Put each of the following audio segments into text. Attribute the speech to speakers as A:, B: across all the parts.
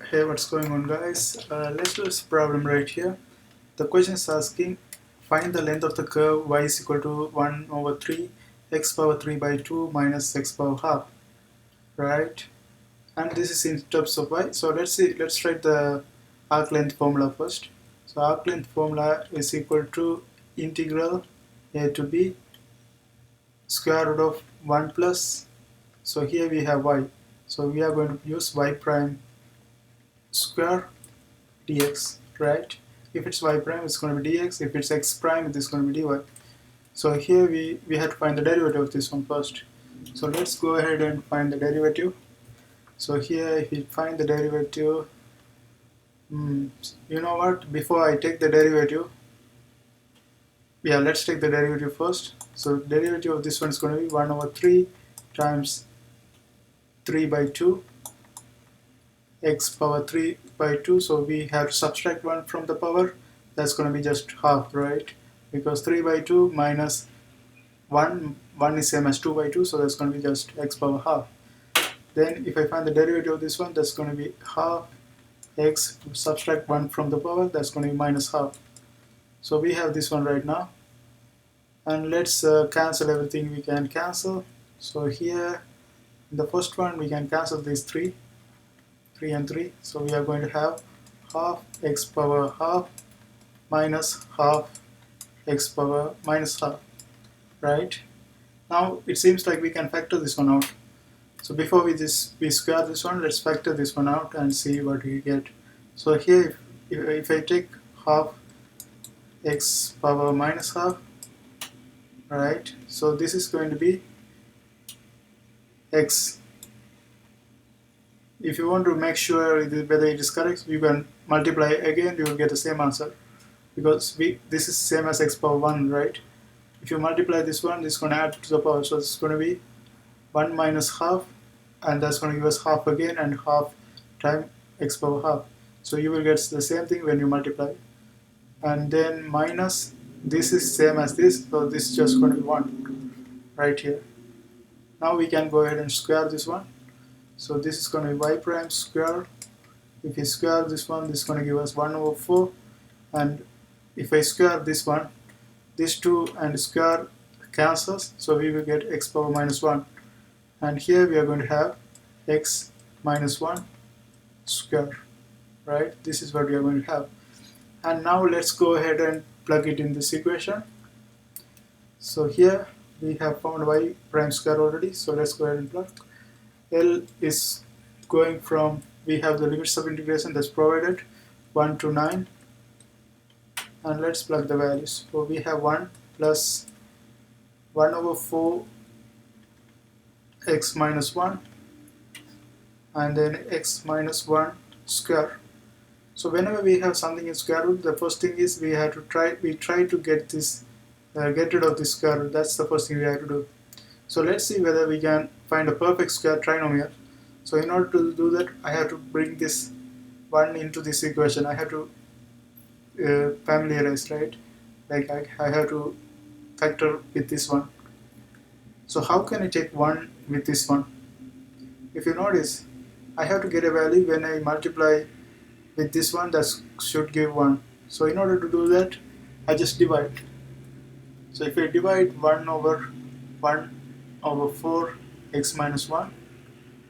A: Hey, what's going on, guys? Let's do this problem right here. The question is asking, find the length of the curve y is equal to 1 over 3 x power 3 by 2 minus x power half, right? And this is in terms of y. So let's write the arc length formula first. So arc length formula is equal to integral a to b square root of 1 plus. So here we have y. So we are going to use y prime square dx, right? If it's y prime, it's going to be dx. If it's x prime, it is going to be dy. So here we have to find the derivative of this one first. So let's go ahead and find the derivative. So here if we find the derivative, you know what, before I take the derivative, let's take the derivative first. So derivative of this one is going to be 1 over 3 times 3 by 2 x power 3 by 2. So we have to subtract 1 from the power. That's going to be just half, right? Because 3 by 2 minus 1 is same as 2 by 2, so that's going to be just x power half. Then if I find the derivative of this one, that's going to be half x, subtract 1 from the power, that's going to be minus half. So we have this one right now, and let's cancel everything we can cancel. So here in the first one we can cancel these 3 and 3, so we are going to have half x power half minus half x power minus half, right? Now it seems like we can factor this one out. So before we square this one, let's factor this one out and see what we get. So here if I take half x power minus half, right, so this is going to be x. If you want to make sure whether it is correct, you can multiply again, you will get the same answer, because this is same as x power 1, right? If you multiply this one, this is going to add to the power, so it's going to be 1 minus half, and that's going to give us half again, and half times x power half. So you will get the same thing when you multiply. And then minus, this is same as this, so this is just going to be 1 right here. Now we can go ahead and square this one. So this is going to be y prime square. If you square this one, this is going to give us 1 over 4. And if I square this one, this 2 and square cancels, so we will get x power minus 1. And here we are going to have x minus 1 square, right? This is what we are going to have. And now let's go ahead and plug it in this equation. So here we have found y prime square already, so let's go ahead and plug. L is going from, we have the limits of integration that's provided, 1 to 9, and let's plug the values. So we have 1 plus 1 over 4 x minus 1, and then x minus 1 square. So whenever we have something in square root, the first thing is we try to get this get rid of this square root. That's the first thing we have to do. So let's see whether we can find a perfect square trinomial. So in order to do that, I have to bring this 1 into this equation. I have to familiarize, right? Like I have to factor with this one. So how can I take 1 with this one? If you notice, I have to get a value when I multiply with this one, that should give 1. So in order to do that, I just divide. So if I divide 1 over 4 x minus 1,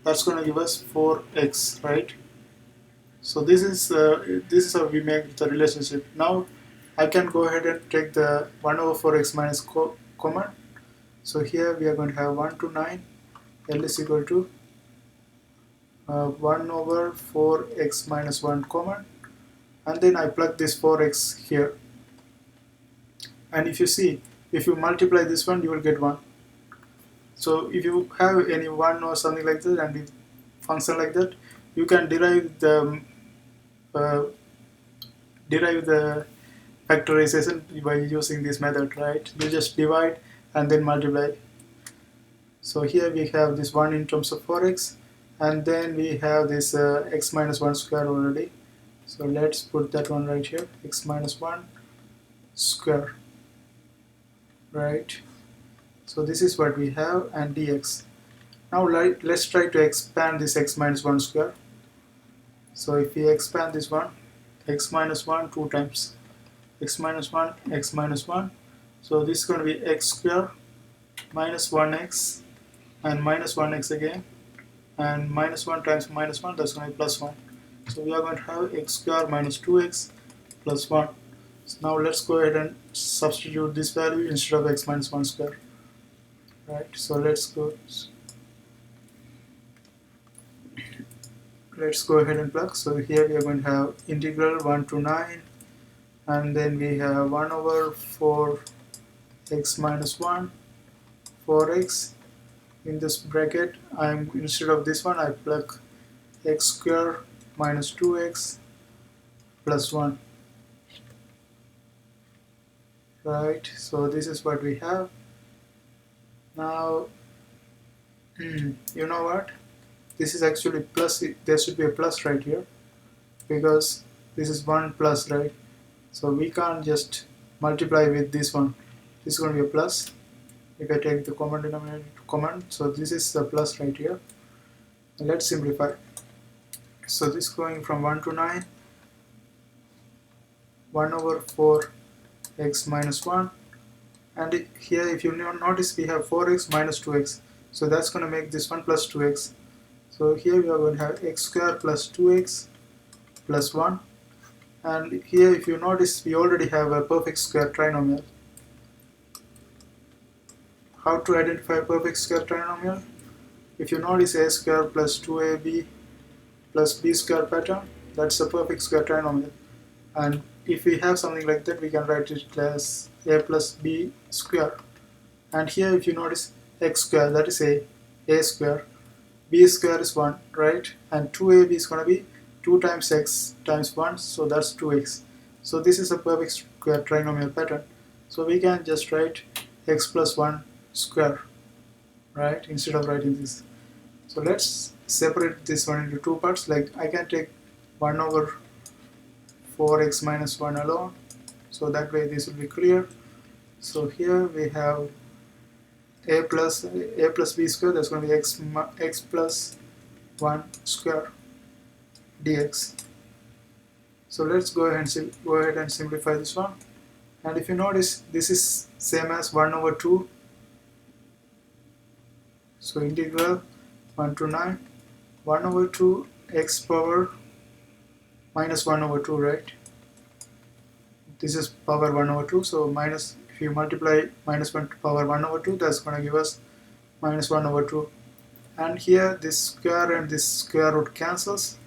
A: that's going to give us 4x, right? So this is how we make the relationship. Now I can go ahead and take the 1 over 4x minus common. So here we are going to have 1 to 9, L is equal to 1 over 4x minus 1 common, and then I plug this 4x here. And if you see, if you multiply this one, you will get 1. So if you have any 1 or something like that and function like that, you can derive the factorization by using this method, right? You just divide and then multiply. So here we have this 1 in terms of 4x, and then we have this x minus 1 square already. So let's put that one right here, x minus 1 square, right? So this is what we have, and dx. Now let's try to expand this x minus 1 square. So if we expand this one, x minus 1 2 times, x minus 1, x minus 1. So this is going to be x square minus 1x and minus 1x again, and minus 1 times minus 1, that's going to be plus 1. So we are going to have x square minus 2x plus 1. So now let's go ahead and substitute this value instead of x minus 1 square. Right, so let's go ahead and plug. So here we are going to have integral 1 to 9, and then we have 1 over 4 x minus 1 4x. In this bracket, instead of this one I plug x square minus 2x plus 1. Right, so this is what we have. Now you know what, this is actually plus. There should be a plus right here because this is 1 plus, right? So we can't just multiply with this one. This is going to be a plus if I take the common denominator to common. So this is the plus right here. And let's simplify. So this going from 1 to 9, 1 over 4 x minus 1, and here if you notice we have 4x minus 2x, so that's going to make this one plus 2x. So here we are going to have x square plus 2x plus 1, and here if you notice we already have a perfect square trinomial. How to identify a perfect square trinomial? If you notice a square plus 2ab plus b square pattern, that's a perfect square trinomial. And if we have something like that, we can write it as a plus b square. And here if you notice x square, that is a square, b square is 1, right? And 2ab is going to be 2 times x times 1, so that's 2x. So this is a perfect square trinomial pattern. So we can just write x plus 1 square, right, instead of writing this. So let's separate this one into two parts. Like I can take 1 over 4x minus 1 alone, so that way this will be clear. So here we have a plus b square, that's going to be x plus 1 square dx. So let's go ahead and simplify this one. And if you notice, this is same as 1 over 2. So integral 1 to 9, 1 over 2 x power minus 1 over 2, right? This is power 1 over 2, so minus, if you multiply minus 1 to power 1 over 2, that's going to give us minus 1 over 2. And here this square and this square root cancels,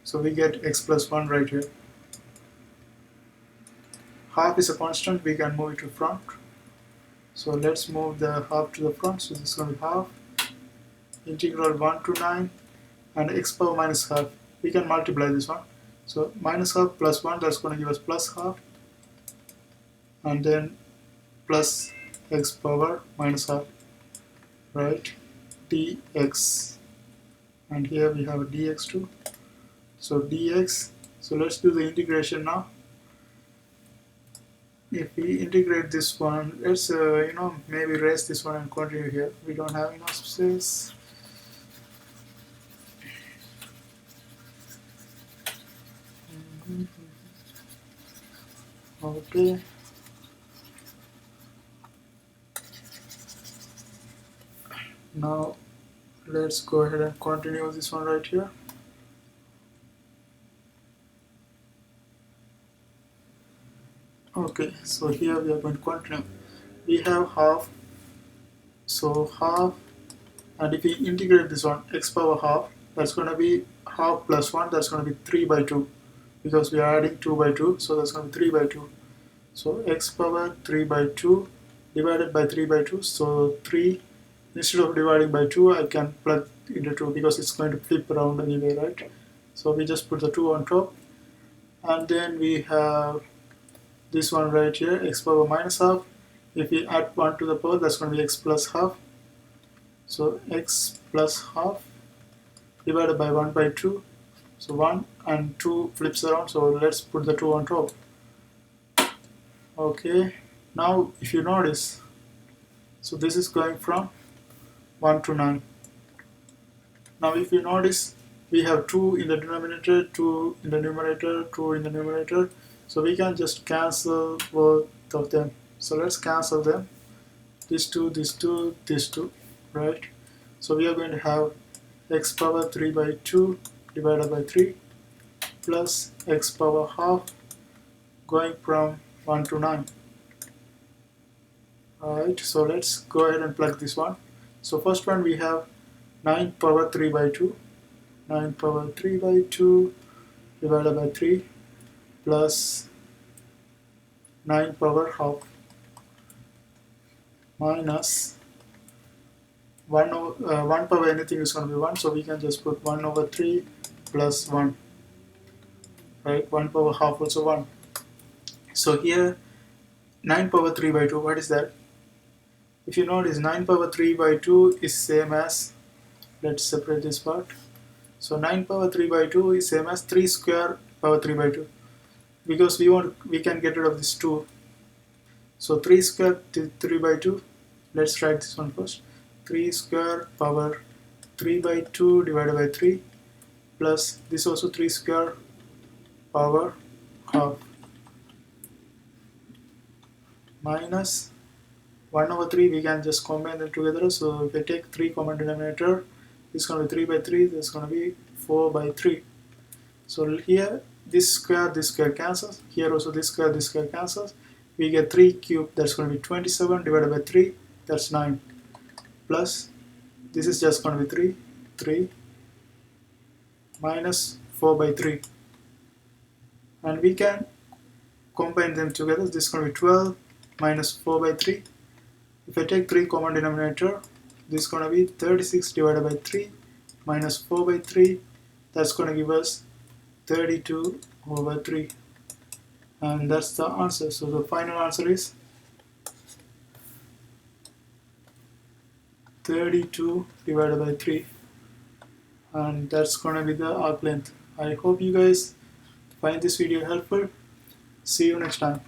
A: so we get x plus 1 right here. Half is a constant, we can move it to front. So let's move the half to the front, so this is going to be half. Integral 1 to 9 and x power minus half. We can multiply this one. So minus half plus 1, that's going to give us plus half. And then plus x power minus half, right? Dx. And here we have a dx too. So dx. So let's do the integration now. If we integrate this one, let's maybe erase this one and continue here. We don't have enough space. Okay. Now let's go ahead and continue this one right here. Okay, so here we are going to continue. We have half, so half, and if we integrate this one, x power half, that's going to be half plus 1, that's going to be 3 by 2, because we are adding 2 by 2, so that's going to be 3 by 2. So x power 3 by 2 divided by 3 by 2, so 3, instead of dividing by 2, I can plug into 2 because it's going to flip around anyway, right? So we just put the 2 on top, and then we have this one right here, x power minus half. If we add 1 to the power, that's going to be x plus half. So x plus half divided by 1 by 2. So 1 and 2 flips around, so let's put the 2 on top. Okay, now if you notice, so this is going from 1 to 9. Now if you notice, we have 2 in the denominator, 2 in the numerator, 2 in the numerator, so we can just cancel both of them. So let's cancel them, these two, these two, these two, right? So we are going to have x power 3 by 2 divided by 3 plus x power half going from 1 to 9. Alright, so let's go ahead and plug this one. So first one we have 9 power 3 by 2, 9 power 3 by 2 divided by 3 plus 9 power half minus 1 power anything is going to be 1, so we can just put 1 over 3 plus 1, right? 1 power half also 1. So here 9 power 3 by 2, what is that? If you notice, 9 power 3 by 2 is same as, let's separate this part. So 9 power 3 by 2 is same as 3 square power 3 by 2, because we can get rid of this 2. So 3 square 3 by 2, let's write this one first. 3 square power 3 by 2 divided by 3 plus this also 3 square power half minus 1 over 3, we can just combine them together. So if I take 3 common denominator, this is going to be 3 by 3, this is going to be 4 by 3. So here this square cancels, here also this square cancels, we get 3 cubed, that's going to be 27 divided by 3, that's 9, plus this is just going to be 3 minus 4 by 3, and we can combine them together. This is going to be 12 minus 4 by 3. If I take 3 common denominator, this is going to be 36 divided by 3 minus 4 by 3, that's going to give us 32 over 3, and that's the answer. So the final answer is 32 divided by 3, and that's going to be the arc length. I hope you guys find this video helpful. See you next time.